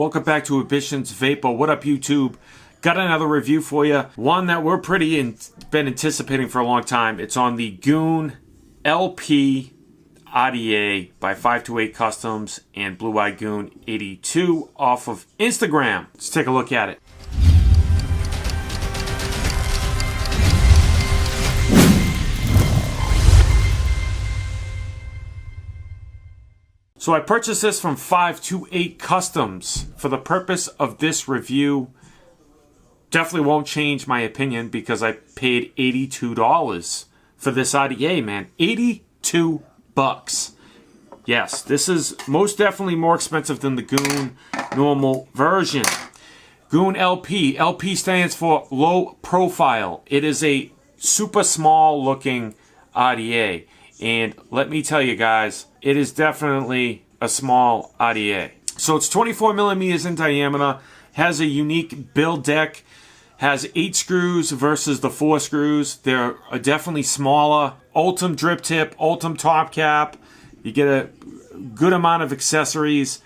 Welcome back to AmbitionZ VapeR. What up, YouTube? Got another review for you. One that we're been anticipating for a long time. It's on the GOON LP RDA by 528 Customs and Blue Eyed Goon 82 off of Instagram. Let's take a look at it. So I purchased this from 528 Customs for the purpose of this review. Definitely won't change my opinion because I paid $82 for this RDA, man. 82 bucks. Yes, this is most definitely more expensive than the GOON normal version. GOON LP. LP stands for low profile. It is a super small looking RDA. And let me tell you guys, it is definitely a small RDA. So it's 24 millimeters in diameter, has a unique build deck, has 8 screws versus the 4 screws. They're definitely smaller. Ultim drip tip, Ultim top cap. You get a good amount of accessories.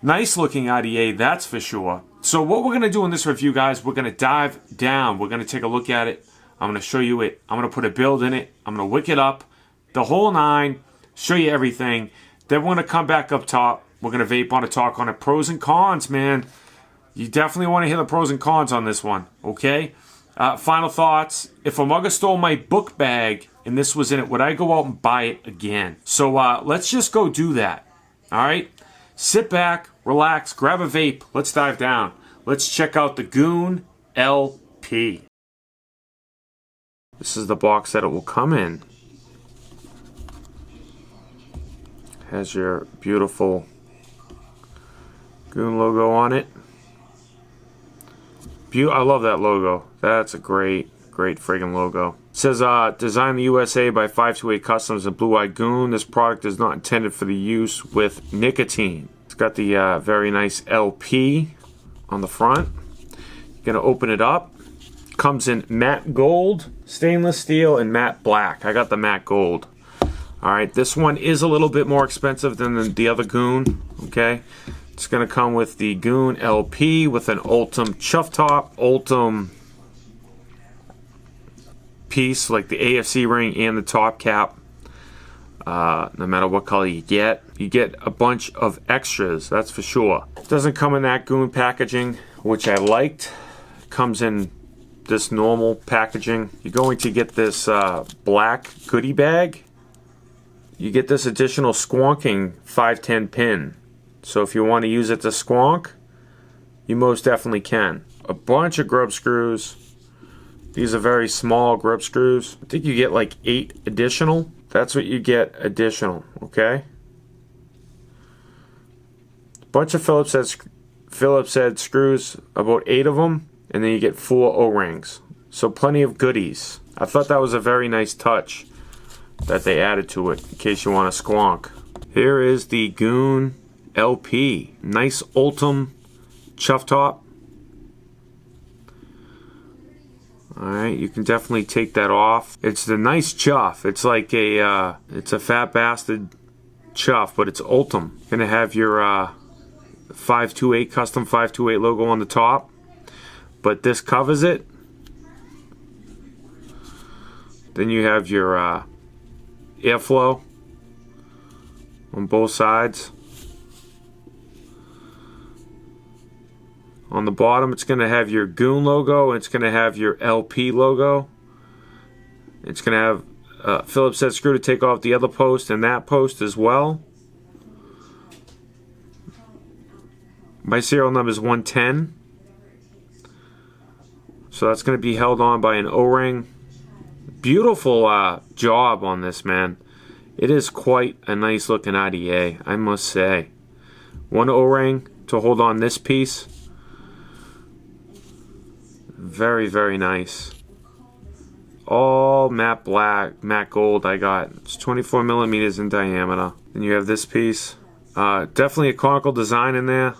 Nice looking RDA, that's for sure. So what we're gonna do in this review, guys, we're gonna dive down. We're gonna take a look at it. I'm gonna show you it. I'm gonna put a build in it. I'm gonna wick it up. The whole 9, show you everything. Then we're going to come back up top. We're going to vape on it, talk on it. Pros and cons, man. You definitely want to hear the pros and cons on this one, okay? Final thoughts. If a mugger stole my book bag and this was in it, would I go out and buy it again? So let's just go do that, all right? Sit back, relax, grab a vape. Let's dive down. Let's check out the GOON LP. This is the box that it will come in. Has your beautiful GOON logo on it. I love that logo. That's a great friggin' logo. It says, designed in the USA by 528 Customs and Blue Eyed Goon. This product is not intended for the use with nicotine. It's got the very nice LP on the front. You're gonna open it up. Comes in matte gold, stainless steel, and matte black. I got the matte gold. Alright, this one is a little bit more expensive than the other GOON, okay? It's going to come with the GOON LP with an Ultim chuff top, Ultim piece, like the AFC ring and the top cap. No matter what color you get a bunch of extras, that's for sure. It doesn't come in that GOON packaging, which I liked. It comes in this normal packaging. You're going to get this black goodie bag. You get this additional squonking 510 pin. So if you want to use it to squonk, you most definitely can. A bunch of grub screws. These are very small grub screws. I think you get like 8 additional. That's what you get additional, okay? A bunch of Phillips head screws, about 8 of them, and then you get 4 O-rings. So plenty of goodies. I thought that was a very nice touch that they added to it in case you want to squonk. Here is the GOON LP. Nice Ultim chuff top. Alright, you can definitely take that off. It's the nice chuff. It's like it's a fat bastard chuff, but it's Ultim. Gonna have your 528 custom 528 logo on the top, but this covers it. Then you have your airflow on both sides. On the bottom, it's going to have your GOON logo. It's going to have your LP logo. It's going to have Phillips head screw to take off the other post and that post as well. My serial number is 110. So that's going to be held on by an O-ring. Beautiful job on this, man. It is quite a nice looking RDA, I must say. One O-ring to hold on this piece. Very nice. All matte black, matte gold I got. It's 24 millimeters in diameter. And you have this piece. Definitely a conical design in there.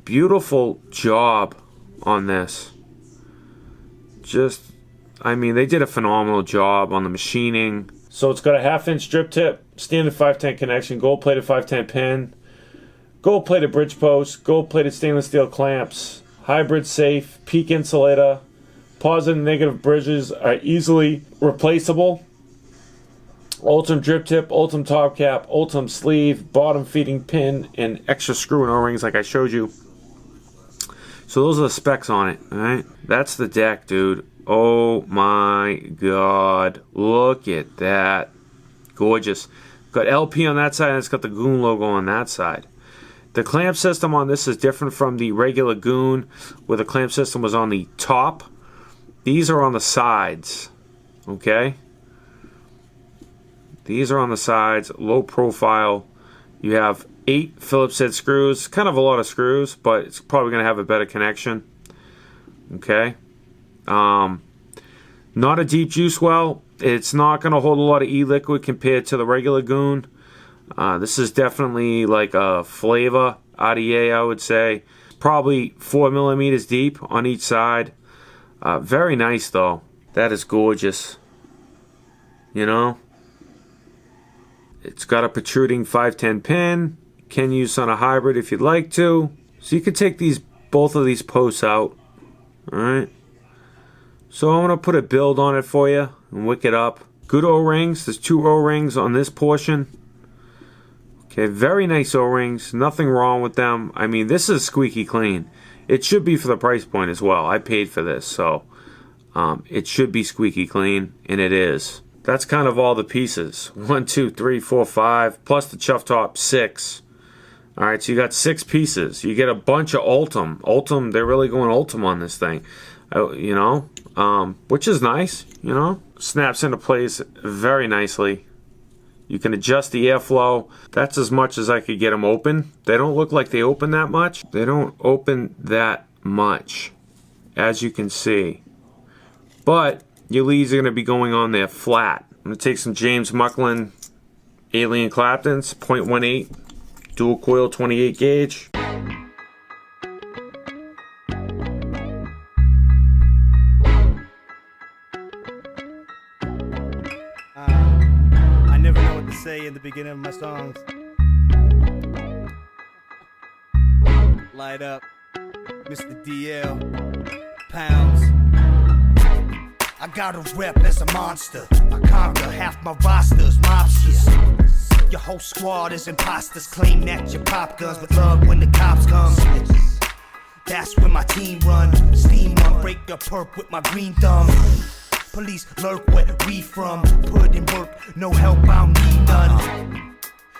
Beautiful job on this. I mean, they did a phenomenal job on the machining. So it's got a 1/2 inch drip tip, standard 510 connection, gold plated 510 pin. Gold-plated bridge posts, gold-plated stainless steel clamps, hybrid safe, peak insulator, positive and negative bridges are easily replaceable. Ultim drip tip, Ultim top cap, Ultim sleeve, bottom feeding pin, and extra screw and O-rings like I showed you. So those are the specs on it, alright? That's the deck, dude. Oh my god. Look at that. Gorgeous. Got LP on that side, and it's got the GOON logo on that side. The clamp system on this is different from the regular GOON, where the clamp system was on the top. These are on the sides, okay? These are on the sides, low profile. You have 8 Phillips head screws, kind of a lot of screws, but it's probably going to have a better connection, okay? Not a deep juice well. It's not going to hold a lot of e-liquid compared to the regular GOON. This is definitely like a flavor RDA, I would say. Probably 4 millimeters deep on each side. Very nice though. That is gorgeous. You know? It's got a protruding 510 pin. Can use on a hybrid if you'd like to. So you could take both of these posts out. Alright. So I'm going to put a build on it for you and wick it up. Good O-rings. There's 2 O-rings on this portion. Okay, very nice O-rings. Nothing wrong with them. I mean, this is squeaky clean. It should be for the price point as well. I paid for this, so it should be squeaky clean, and it is. That's kind of all the pieces. 1, 2, 3, 4, 5, plus the chuff top, 6. Alright, so you got 6 pieces. You get a bunch of Ultim. Ultim, they're really going Ultim on this thing. You know, which is nice, you know. Snaps into place very nicely. You can adjust the airflow. That's as much as I could get them open. They don't look like they open that much. They don't open that much, as you can see. But your leads are going to be going on there flat. I'm going to take some James Mucklin Alien Claptons, 0.18, dual coil 28 gauge. I never know what to say in the beginning of my songs. Light up, Mr. DL, Pounds. I got a rep as a monster. I conquer half my rosters, mobsters. Your whole squad is imposters. Claim that you pop guns, but love when the cops come. That's when my team run. Steam on, break the perk with my green thumb. Police lurk where we from. Put in work, no help, I don't need none.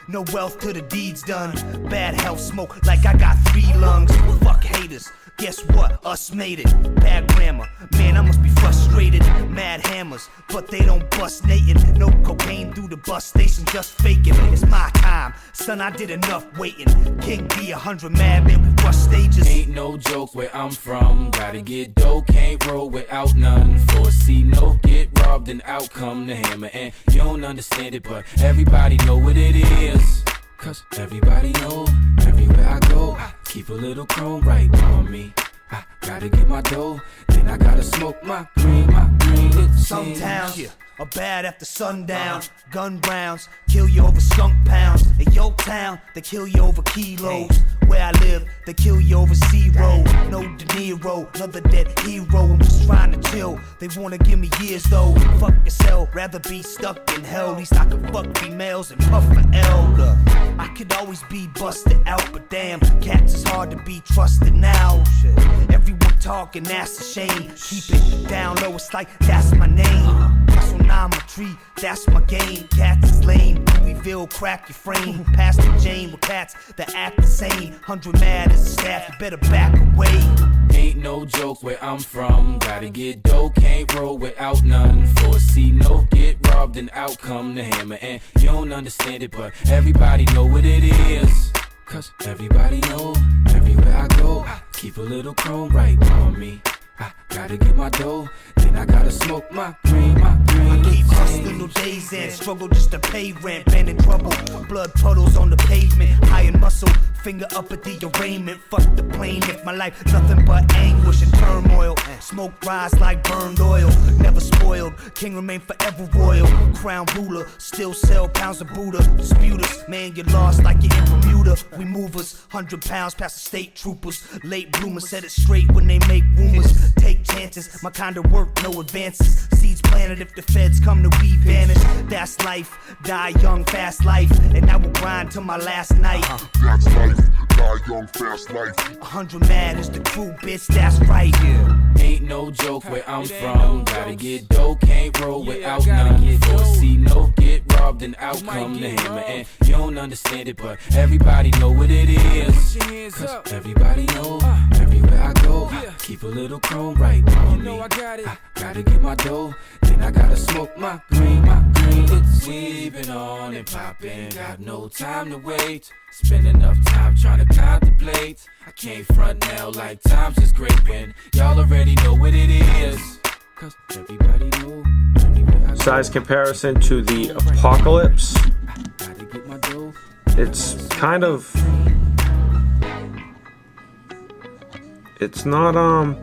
No wealth to the deeds done. Bad health, smoke like I got 3 lungs. Fuck haters, guess what? Us made it. Bad grammar, man, I must be frustrated. Mad hammers, but they don't bust Nathan. No cocaine through the bus station, just faking. It's my time, son, I did enough waiting. King B, 100 mad men, we rush stages. Ain't no joke where I'm from. Gotta get dope, can't roll without none. Foresee no get robbed and out come the hammer. And you don't understand it, but everybody know what it is. Cause everybody know, everywhere I go, I keep a little chrome right on me. I gotta get my dough, then I gotta smoke my green, it's some towns, yeah, are bad after sundown. Gun rounds, kill you over skunk pounds. In your town, they kill you over kilos. Where I live, they kill you over 0. No De Niro, another dead hero. I'm just trying to chill, they wanna give me years though. Fuck yourself, rather be stuck in hell. At least I can fuck females and puff for elder. I could always be busted out, but damn, cats is hard to be trusted now. Everyone talking, that's a shame. Keep it down low, it's like that's my name. So now I'm a tree, that's my game. Cats is lame, Louisville crack your frame. Pass the Jane with cats that act the same. 100 mad as a staff, you better back away. Ain't no joke where I'm from. Gotta get dope, can't roll without none. Foresee no get robbed and out come the hammer. And you don't understand it, but everybody know what it is. Cause everybody know, everywhere I go, I keep a little chrome right on me. I gotta get my dough, then I gotta smoke my green, I keep hustling no days and struggle just to pay rent. Been in trouble, blood puddles on the pavement. High in muscle, finger up at the arraignment. Fuck the plaintiff, my life nothing but anguish and turmoil. Smoke rise like burned oil, never spoiled. King remain forever royal. Crown ruler, still sell pounds of Buddha. Disputers, man, you lost like you're in Bermuda. We movers, 100 pounds past the state troopers. Late bloomers set it straight when they make rumors. Take chances, my kind of work, no advances. Seeds planted if the feds come to we vanish. That's life, die young, fast life. And I will grind till my last night. That's life, die young, fast life. 100 mad is the crew, bitch, that's right. Ain't no joke where I'm from. Gotta get dope, can't roll without none. Foresee no get robbed and outcome the hammer. And you don't understand it, but everybody know what it is. Cause everybody know, everywhere I go, keep a little chrome right on me. I gotta get my dough, then I gotta smoke my green, It's weaving on and popping, got no time to wait. Spend enough time trying to contemplate. I can't front now like times is great when y'all already know what it is. Cause everybody know. Size comparison to the Apocalypse. It's kind of... It's not,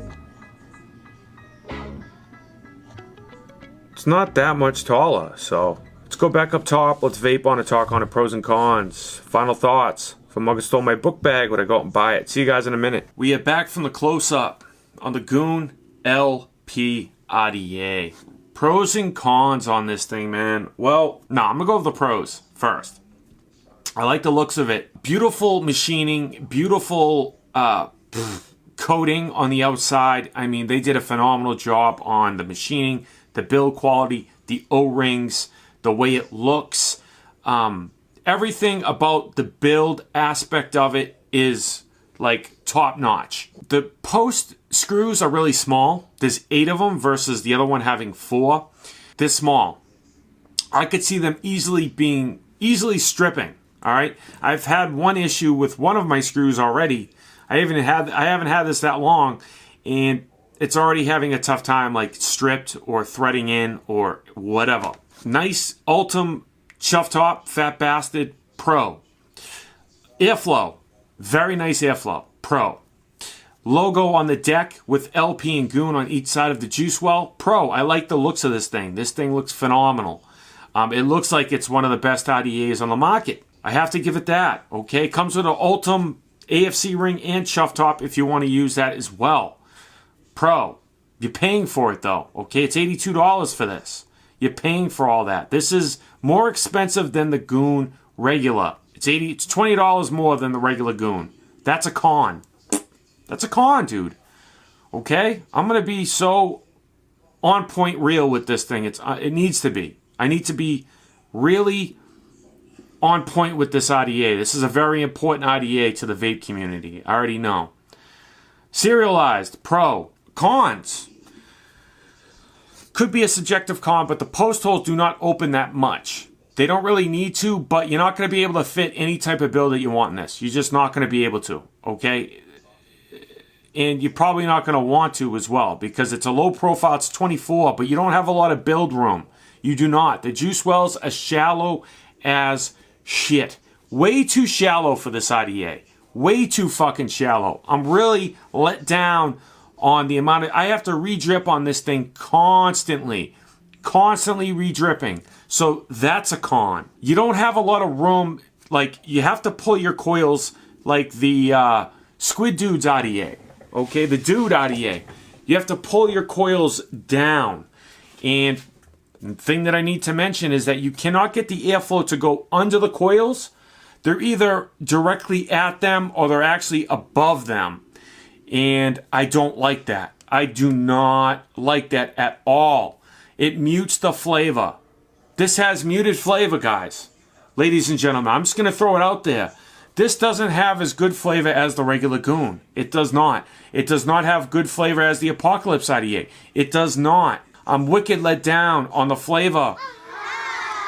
it's not that much taller, so... Let's go back up top, let's vape on it, talk on it, pros and cons. Final thoughts. If a mugger stole my book bag, would I go out and buy it? See you guys in a minute. We are back from the close-up on the GOON LP RDA. Pros and cons on this thing, man. Well, no, I'm gonna go with the pros first. I like the looks of it. Beautiful machining, beautiful coating on the outside. I mean, they did a phenomenal job on the machining, the build quality, the O-rings, the way it looks. Everything about the build aspect of it is like top notch. The post screws are really small. There's 8 of them versus the other one having 4. They're small. I could see them easily stripping. All right. I've had one issue with one of my screws already. I haven't had this that long, and it's already having a tough time, like stripped or threading in or whatever. Nice Ultim chuff top, fat bastard, pro. Airflow, very nice airflow, pro. Logo on the deck with LP and GOON on each side of the juice well, pro. I like the looks of this thing. This thing looks phenomenal. It looks like it's one of the best RDAs on the market. I have to give it that, okay? Comes with an Ultim AFC ring and chuff top if you want to use that as well. Pro. You're paying for it though, okay? It's $82 for this. You're paying for all that. This is more expensive than the GOON regular. It's $20 more than the regular GOON. That's a con. That's a con, dude. Okay? I'm going to be so on point real with this thing. It needs to be. I need to be really on point with this RDA. This is a very important RDA to the vape community. I already know. Serialized. Pro. Cons. Could be a subjective con, but the post holes do not open that much. They don't really need to, but you're not going to be able to fit any type of build that you want in this. You're just not going to be able to, okay? And you're probably not going to want to as well, because it's a low profile, it's 24, but you don't have a lot of build room. You do not. The juice wells are shallow as shit. Way too shallow for this RDA. Way too fucking shallow. I'm really let down on the amount of... I have to re-drip on this thing constantly. Constantly re-dripping. So that's a con. You don't have a lot of room. Like, you have to pull your coils like the Squid Dude's RDA. Okay, the Dude RDA. You have to pull your coils down. And the thing that I need to mention is that you cannot get the airflow to go under the coils. They're either directly at them or they're actually above them. And I don't like that. I do not like that at all. It mutes the flavor. This has muted flavor, guys. Ladies and gentlemen, I'm just going to throw it out there. This doesn't have as good flavor as the regular GOON. It does not. It does not have good flavor as the Apocalypse IDA. It does not. I'm wicked let down on the flavor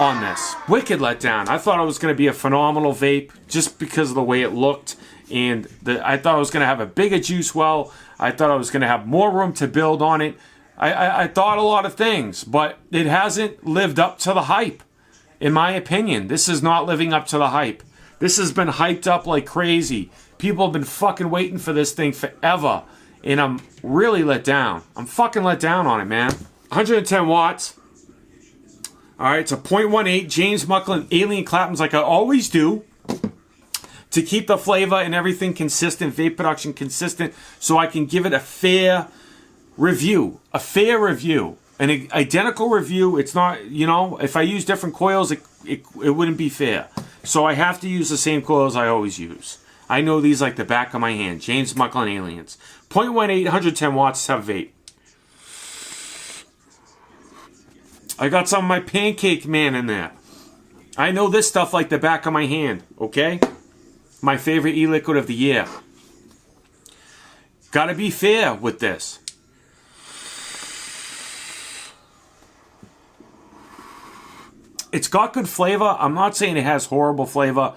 on this. Wicked let down. I thought it was going to be a phenomenal vape just because of the way it looked. And I thought I was going to have a bigger juice well. I thought I was going to have more room to build on it. I thought a lot of things, but it hasn't lived up to the hype. In my opinion, this is not living up to the hype. This has been hyped up like crazy. People have been fucking waiting for this thing forever. And I'm really let down. I'm fucking let down on it, man. 110 watts. Alright, it's a 0.18 James Mucklin Alien Claptons like I always do. To keep the flavor and everything consistent, vape production consistent, so I can give it a fair review. A fair review. An identical review, it's not, you know, if I use different coils, it wouldn't be fair. So I have to use the same coils I always use. I know these like the back of my hand. James Mucklin Aliens. 0.18, 110 watts, have vape. I got some of my Pancake Man in there. I know this stuff like the back of my hand, okay? My favorite e-liquid of the year. Gotta be fair with this. It's got good flavor. I'm not saying it has horrible flavor,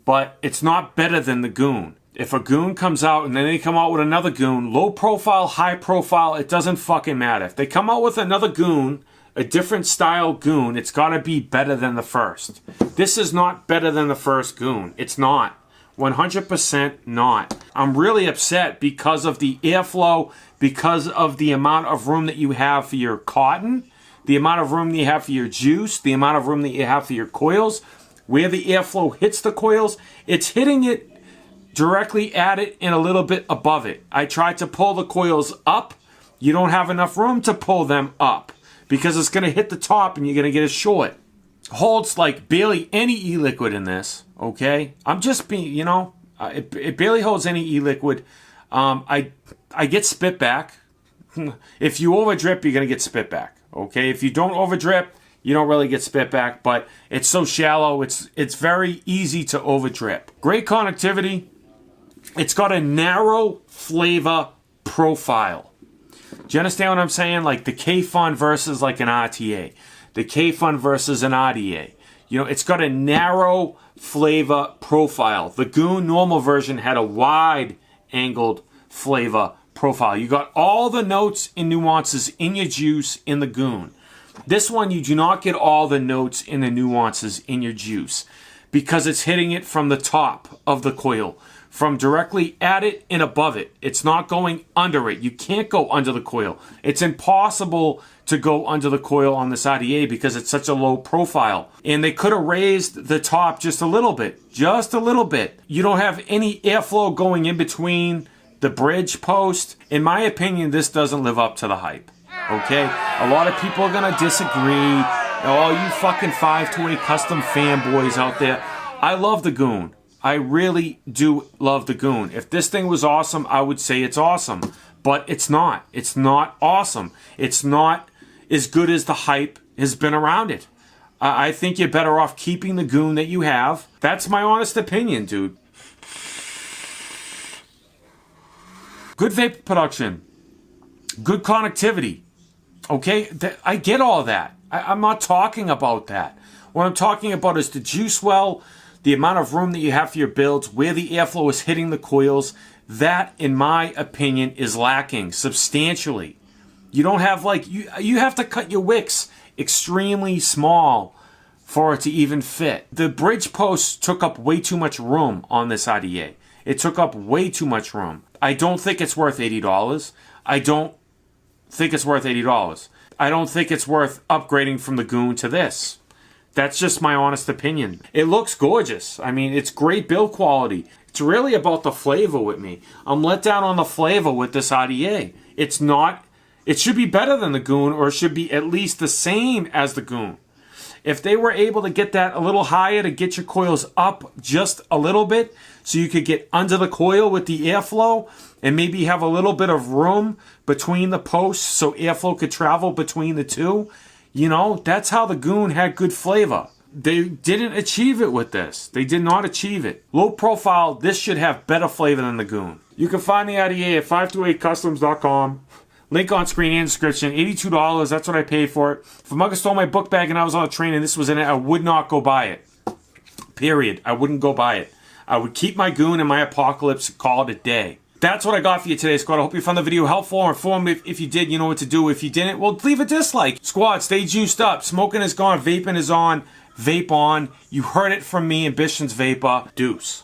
but it's not better than the GOON. If a GOON comes out and then they come out with another GOON, low profile, high profile, it doesn't fucking matter. If they come out with another GOON, a different style GOON, it's gotta be better than the first. This is not better than the first GOON. It's not. 100% not. I'm really upset because of the airflow, because of the amount of room that you have for your cotton, the amount of room that you have for your juice, the amount of room that you have for your coils, where the airflow hits the coils, it's hitting it directly at it and a little bit above it. I tried to pull the coils up. You don't have enough room to pull them up because it's going to hit the top and you're going to get a short. Holds like barely any e-liquid in this, okay? I'm just being, you know, it barely holds any e-liquid. I get spit back. If you over drip, you're going to get spit back, okay? If you don't over drip, you don't really get spit back, but it's so shallow, it's very easy to over drip. Great connectivity. It's got a narrow flavor profile. Do you understand what I'm saying? Like the K-Fun versus like an RTA. The K-Fun versus an RDA. You know, it's got a narrow flavor profile. The GOON normal version had a wide angled flavor profile. You got all the notes and nuances in your juice in the GOON. This one, you do not get all the notes and the nuances in your juice because it's hitting it from the top of the coil, from directly at it and above it. It's not going under it. You can't go under the coil. It's impossible to go under the coil on this RDA because it's such a low profile. And they could have raised the top just a little bit. Just a little bit. You don't have any airflow going in between the bridge post. In my opinion, this doesn't live up to the hype. Okay? A lot of people are going to disagree. Oh, you fucking 528 custom fanboys out there. I love the GOON. I really do love the GOON. If this thing was awesome, I would say it's awesome. But it's not. It's not awesome. It's not as good as the hype has been around it. I think you're better off keeping the GOON that you have. That's my honest opinion, dude. Good vape production. Good connectivity. Okay? I get all that. I'm not talking about that. What I'm talking about is the juice well, the amount of room that you have for your builds, where the airflow is hitting the coils. That, in my opinion, is lacking substantially. You don't have like, you have to cut your wicks extremely small for it to even fit. The bridge posts took up way too much room on this RDA. It took up way too much room. I don't think it's worth $80. I don't think it's worth $80. I don't think it's worth upgrading from the GOON to this. That's just my honest opinion. It looks gorgeous. I mean, it's great build quality. It's really about the flavor with me. I'm let down on the flavor with this RDA. It's not, it should be better than the GOON, or it should be at least the same as the GOON. If they were able to get that a little higher to get your coils up just a little bit so you could get under the coil with the airflow and maybe have a little bit of room between the posts so airflow could travel between the two, you know, that's how the GOON had good flavor. They didn't achieve it with this. They did not achieve it. Low profile, this should have better flavor than the GOON. You can find the RDA at 528customs.com. Link on screen and description. $82, that's what I paid for it. If a mugger stole my book bag and I was on a train and this was in it, I would not go buy it. Period. I wouldn't go buy it. I would keep my GOON and my Apocalypse and call it a day. That's what I got for you today, squad. I hope you found the video helpful or informative. If you did, you know what to do. If you didn't, well, leave a dislike. Squad, stay juiced up. Smoking is gone. Vaping is on. Vape on. You heard it from me, AmbitionZ VapeR. Deuce.